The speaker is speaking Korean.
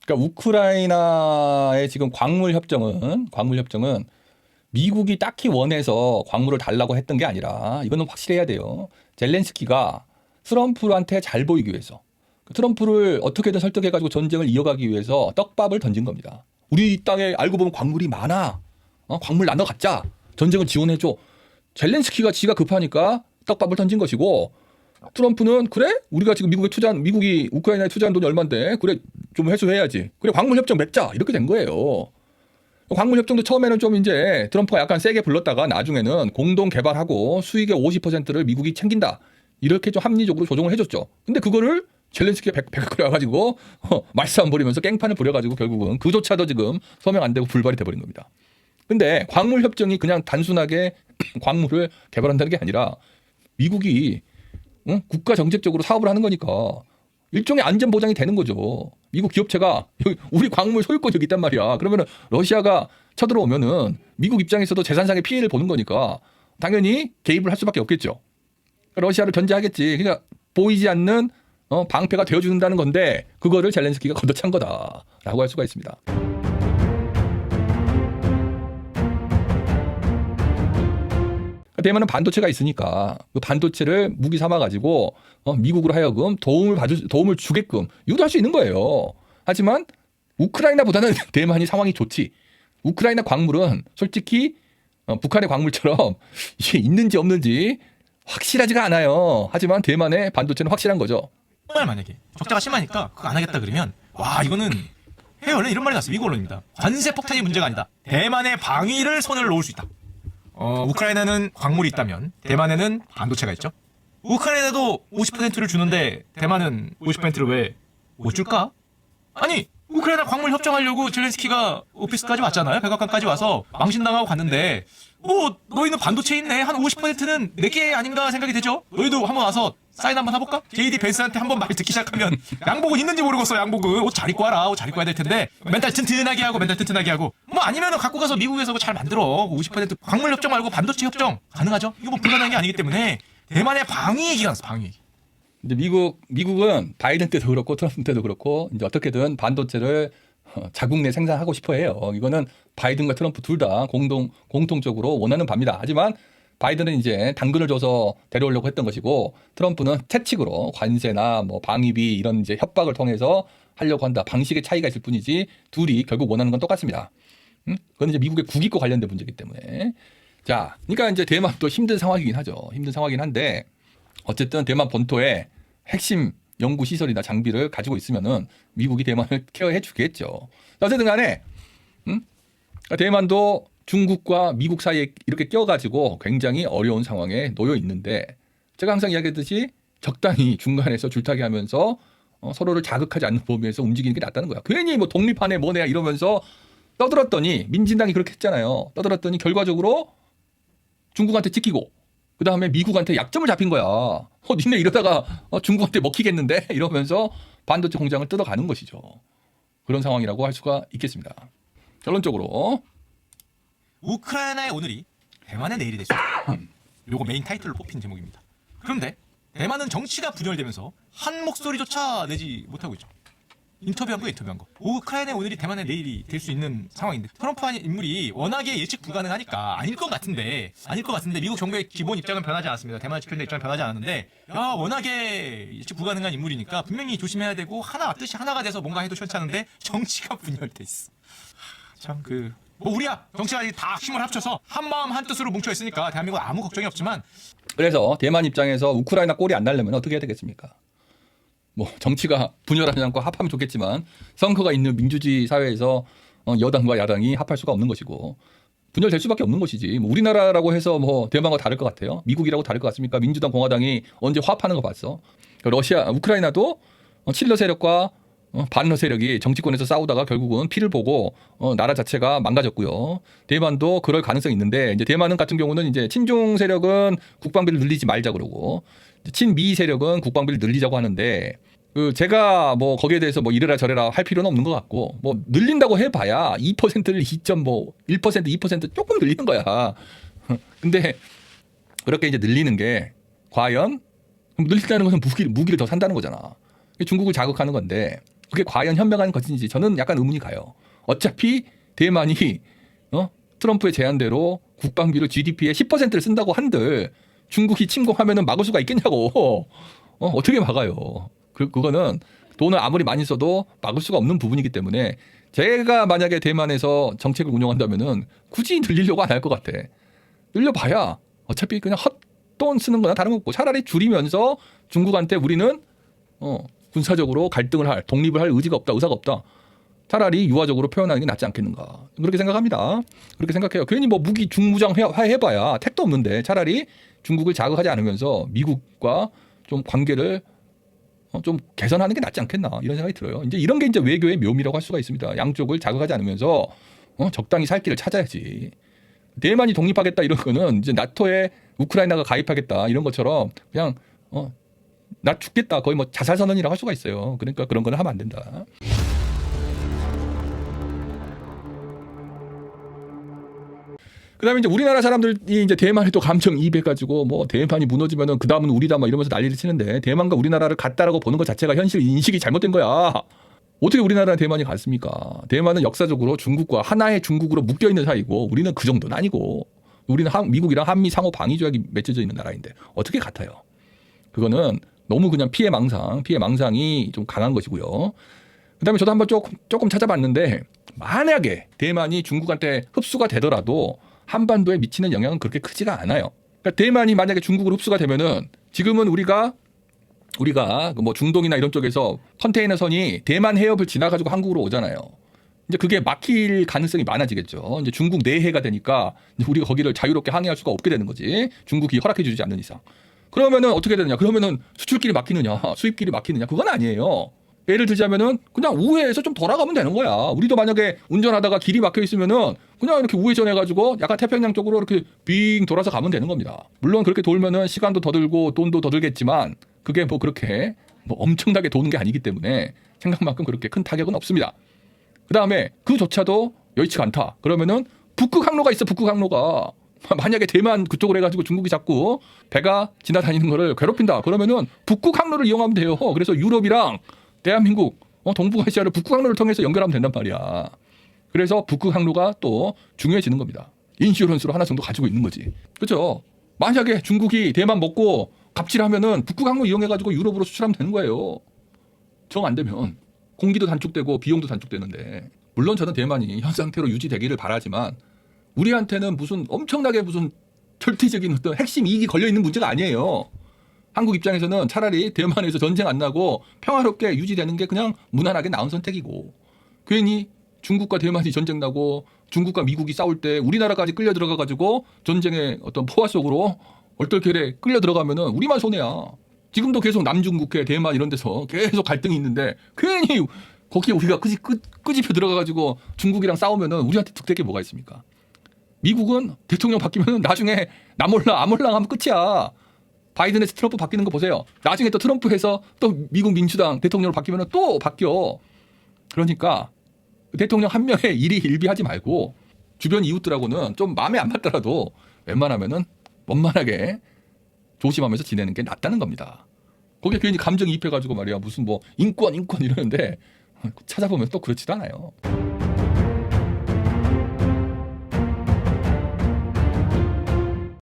그러니까 우크라이나의 지금 광물 협정은 미국이 딱히 원해서 광물을 달라고 했던 게 아니라 이거는 확실해야 돼요. 젤렌스키가 트럼프한테 잘 보이기 위해서 트럼프를 어떻게든 설득해가지고 전쟁을 이어가기 위해서 떡밥을 던진 겁니다. 우리 땅에 알고 보면 광물이 많아. 광물 나눠 갖자. 전쟁을 지원해줘. 젤렌스키가 지가 급하니까 떡밥을 던진 것이고 트럼프는 그래? 우리가 지금 미국이 우크라이나에 투자한 돈이 얼만데 그래 좀 회수해야지. 그래 광물 협정 맺자. 이렇게 된 거예요. 광물 협정도 처음에는 좀 이제 트럼프가 약간 세게 불렀다가 나중에는 공동 개발하고 수익의 50%를 미국이 챙긴다. 이렇게 좀 합리적으로 조정을 해줬죠. 근데 그거를 젤렌스키가 백그려가지고 말싸움 벌이면서 깽판을 부려가지고 결국은 그조차도 지금 서명 안 되고 불발이 돼버린 겁니다. 근데 광물 협정이 그냥 단순하게 광물을 개발한다는 게 아니라 미국이 국가 정책적으로 사업을 하는 거니까 일종의 안전 보장이 되는 거죠. 미국 기업체가 우리 광물 소유권이 여기 있단 말이야. 그러면은 러시아가 쳐들어오면은 미국 입장에서도 재산상의 피해를 보는 거니까 당연히 개입을 할 수밖에 없겠죠. 러시아를 견제하겠지. 그러니까 보이지 않는 방패가 되어준다는 건데 그거를 젤렌스키가 걷어찬 거다라고 할 수가 있습니다. 대만은 반도체가 있으니까 그 반도체를 무기 삼아가지고 미국으로 하여금 도움을 주게끔 유도할 수 있는 거예요. 하지만 우크라이나보다는 대만이 상황이 좋지. 우크라이나 광물은 솔직히 북한의 광물처럼 이게 있는지 없는지 확실하지가 않아요. 하지만 대만의 반도체는 확실한 거죠. 정말 만약에 적자가 심하니까 그거 안 하겠다 그러면 와 이거는 해외 언론 이런 말이 났어요. 미국 언론입니다. 관세 폭탄이 문제가 아니다. 대만의 방위를 손을 놓을 수 있다. 우크라이나는 광물이 있다면 대만에는 반도체가 있죠. 우크라이나도 50%를 주는데 대만은 50%를 왜 못 줄까? 아니 우크라이나 광물 협정하려고 젤렌스키가 오피스까지 왔잖아요. 백악관까지 와서 망신당하고 갔는데 너희는 반도체 있네. 한 50%는 내게 아닌가 생각이 되죠. 너희도 한번 와서 사인 한번 해볼까? JD 벤스한테 한번 말 듣기 시작하면 양복은 있는지 모르겠어. 양복은 옷 잘 입고 와라. 옷 잘 입고 와야 될 텐데 멘탈 튼튼하게 하고 뭐 아니면은 갖고 가서 미국에서 잘 만들어. 50% 광물 협정 말고 반도체 협정 가능하죠? 이거 뭐 불가능한 게 아니기 때문에 대만의 방위 얘기가 나왔어. 방위 얘기. 근데 미국은 바이든 때도 그렇고 트럼프 때도 그렇고 이제 어떻게든 반도체를 자국 내 생산하고 싶어 해요. 이거는 바이든과 트럼프 둘 다 공통적으로 원하는 바입니다. 하지만 바이든은 이제 당근을 줘서 데려오려고 했던 것이고 트럼프는 채찍으로 관세나 뭐 방위비 이런 이제 협박을 통해서 하려고 한다. 방식의 차이가 있을 뿐이지 둘이 결국 원하는 건 똑같습니다. 그건 이제 미국의 국익과 관련된 문제이기 때문에. 자, 그러니까 이제 대만도 힘든 상황이긴 하죠. 힘든 상황이긴 한데 어쨌든 대만 본토에 핵심 연구 시설이나 장비를 가지고 있으면은 미국이 대만을 케어해 주겠죠. 어쨌든 간에 대만도 중국과 미국 사이에 이렇게 껴가지고 굉장히 어려운 상황에 놓여 있는데 제가 항상 이야기했듯이 적당히 중간에서 줄타기 하면서 서로를 자극하지 않는 범위에서 움직이는 게 낫다는 거야. 괜히 뭐 독립하네 뭐네 이러면서 떠들었더니 민진당이 그렇게 했잖아요. 떠들었더니 결과적으로 중국한테 찍히고 그 다음에 미국한테 약점을 잡힌 거야. 니네 이러다가 중국한테 먹히겠는데? 이러면서 반도체 공장을 뜯어가는 것이죠. 그런 상황이라고 할 수가 있겠습니다. 결론적으로 우크라이나의 오늘이 대만의 내일이 될 수 있다. 요거 메인 타이틀로 뽑힌 제목입니다. 그런데 대만은 정치가 분열되면서 한 목소리조차 내지 못하고 있죠. 인터뷰한 거. 우크라이나의 오늘이 대만의 내일이 될 수 있는 상황인데 트럼프한 인물이 워낙에 예측 불가능하니까 아닐 것 같은데 미국 정부의 기본 입장은 변하지 않았습니다. 대만 지표의 입장은 변하지 않았는데 워낙에 예측 불가능한 인물이니까 분명히 조심해야 되고 뜻이 하나가 돼서 뭔가 해도 시원찮은데 정치가 분열돼 있어. 참 우리야 정치가 다 힘을 합쳐서 한 마음 한 뜻으로 뭉쳐 있으니까 대한민국 아무 걱정이 없지만 그래서 대만 입장에서 우크라이나 꼴이 안 날려면 어떻게 해야 되겠습니까? 뭐 정치가 분열하지 않고 합하면 좋겠지만 선거가 있는 민주주의 사회에서 여당과 야당이 합할 수가 없는 것이고 분열될 수밖에 없는 것이지. 뭐 우리나라라고 해서 뭐 대만과 다를 것 같아요? 미국이라고 다를 것 같습니까? 민주당 공화당이 언제 화합하는 거 봤어? 우크라이나도 친러 세력과 반러 세력이 정치권에서 싸우다가 결국은 피를 보고 나라 자체가 망가졌고요. 대만도 그럴 가능성이 있는데 이제 대만 같은 경우는 이제 친중 세력은 국방비를 늘리지 말자 그러고 친미 세력은 국방비를 늘리자고 하는데 제가 뭐 거기에 대해서 뭐 이래라 저래라 할 필요는 없는 것 같고 뭐 늘린다고 해봐야 2%를 2.1% 2% 조금 늘리는 거야. 근데 그렇게 이제 늘리는 게 과연 늘린다는 것은 무기를 더 산다는 거잖아. 중국을 자극하는 건데 그게 과연 현명한 것인지 저는 약간 의문이 가요. 어차피 대만이 트럼프의 제안대로 국방비로 GDP의 10%를 쓴다고 한들 중국이 침공하면은 막을 수가 있겠냐고. 어떻게 막아요? 그거는 돈을 아무리 많이 써도 막을 수가 없는 부분이기 때문에 제가 만약에 대만에서 정책을 운영한다면은 굳이 늘리려고 안 할 것 같아. 늘려봐야 어차피 그냥 헛돈 쓰는 거나 다름없고 차라리 줄이면서 중국한테 우리는 군사적으로 갈등을 할, 독립을 할 의지가 없다, 의사가 없다. 차라리 유화적으로 표현하는 게 낫지 않겠는가. 그렇게 생각합니다. 그렇게 생각해요. 괜히 뭐 무기 중무장 해봐야 택도 없는데 차라리 중국을 자극하지 않으면서 미국과 좀 관계를 좀 개선하는 게 낫지 않겠나 이런 생각이 들어요. 이제 이런 게 이제 외교의 묘미라고 할 수가 있습니다. 양쪽을 자극하지 않으면서 적당히 살 길을 찾아야지. 대만이 독립하겠다 이런 거는 이제 나토에 우크라이나가 가입하겠다 이런 것처럼 그냥 나 죽겠다 거의 뭐 자살 선언이라고 할 수가 있어요. 그러니까 그런 거는 하면 안 된다. 그다음에 이제 우리나라 사람들이 이제 대만에 또 감정이입해가지고 뭐 대만이 무너지면은 그 다음은 우리다 막 이러면서 난리를 치는데 대만과 우리나라를 같다라고 보는 것 자체가 현실 인식이 잘못된 거야. 어떻게 우리나라랑 대만이 같습니까? 대만은 역사적으로 중국과 하나의 중국으로 묶여 있는 사이고 우리는 그 정도는 아니고 우리는 미국이랑 한미 상호 방위 조약이 맺혀져 있는 나라인데 어떻게 같아요? 그거는 너무 그냥 피해 망상이 좀 강한 것이고요. 그다음에 저도 한번 조금 찾아봤는데 만약에 대만이 중국한테 흡수가 되더라도 한반도에 미치는 영향은 그렇게 크지가 않아요. 그러니까 대만이 만약에 중국으로 흡수가 되면은 지금은 우리가 뭐 중동이나 이런 쪽에서 컨테이너 선이 대만 해협을 지나가지고 한국으로 오잖아요. 이제 그게 막힐 가능성이 많아지겠죠. 이제 중국 내해가 되니까 이제 우리가 거기를 자유롭게 항해할 수가 없게 되는 거지. 중국이 허락해주지 않는 이상. 그러면은 어떻게 되느냐? 그러면은 수출길이 막히느냐, 수입길이 막히느냐? 그건 아니에요. 예를 들자면은 그냥 우회해서 좀 돌아가면 되는 거야. 우리도 만약에 운전하다가 길이 막혀 있으면은 그냥 이렇게 우회전해가지고 약간 태평양 쪽으로 이렇게 빙 돌아서 가면 되는 겁니다. 물론 그렇게 돌면은 시간도 더 들고 돈도 더 들겠지만 그게 뭐 그렇게 뭐 엄청나게 도는 게 아니기 때문에 생각만큼 그렇게 큰 타격은 없습니다. 그 다음에 그조차도 여의치가 않다. 그러면은 북극 항로가 있어. 북극 항로가 만약에 대만 그쪽으로 해가지고 중국이 자꾸 배가 지나다니는 거를 괴롭힌다. 그러면은 북극 항로를 이용하면 돼요. 그래서 유럽이랑 대한민국 동북아시아를 북극 항로를 통해서 연결하면 된단 말이야. 그래서 북극 항로가 또 중요해지는 겁니다. 인슈런스로 하나 정도 가지고 있는 거지. 그렇죠? 만약에 중국이 대만 먹고 갑질하면은 북극 항로 이용해가지고 유럽으로 수출하면 되는 거예요. 정 안 되면 공기도 단축되고 비용도 단축되는데 물론 저는 대만이 현 상태로 유지되기를 바라지만 우리한테는 무슨 엄청나게 무슨 절대적인 어떤 핵심 이익이 걸려 있는 문제가 아니에요. 한국 입장에서는 차라리 대만에서 전쟁 안 나고 평화롭게 유지되는 게 그냥 무난하게 나은 선택이고 괜히 중국과 대만이 전쟁 나고 중국과 미국이 싸울 때 우리나라까지 끌려 들어가 가지고 전쟁의 어떤 포화 속으로 얼떨결에 끌려 들어가면은 우리만 손해야. 지금도 계속 남중국해 대만 이런 데서 계속 갈등이 있는데 괜히 거기에 우리가 끄집혀 들어가 가지고 중국이랑 싸우면은 우리한테 득될 게 뭐가 있습니까? 미국은 대통령 바뀌면은 나중에 나몰라 아몰랑 하면 끝이야. 바이든에서 트럼프 바뀌는 거 보세요. 나중에 또 트럼프에서 또 미국 민주당 대통령으로 바뀌면 또 바뀌어. 그러니까 대통령 한 명의 일이 일비하지 말고 주변 이웃들하고는 좀 마음에 안 맞더라도 웬만하면은 원만하게 조심하면서 지내는 게 낫다는 겁니다. 거기에 괜히 감정이입해가지고 말이야 무슨 뭐 인권 이러는데 찾아보면 또 그렇지도 않아요.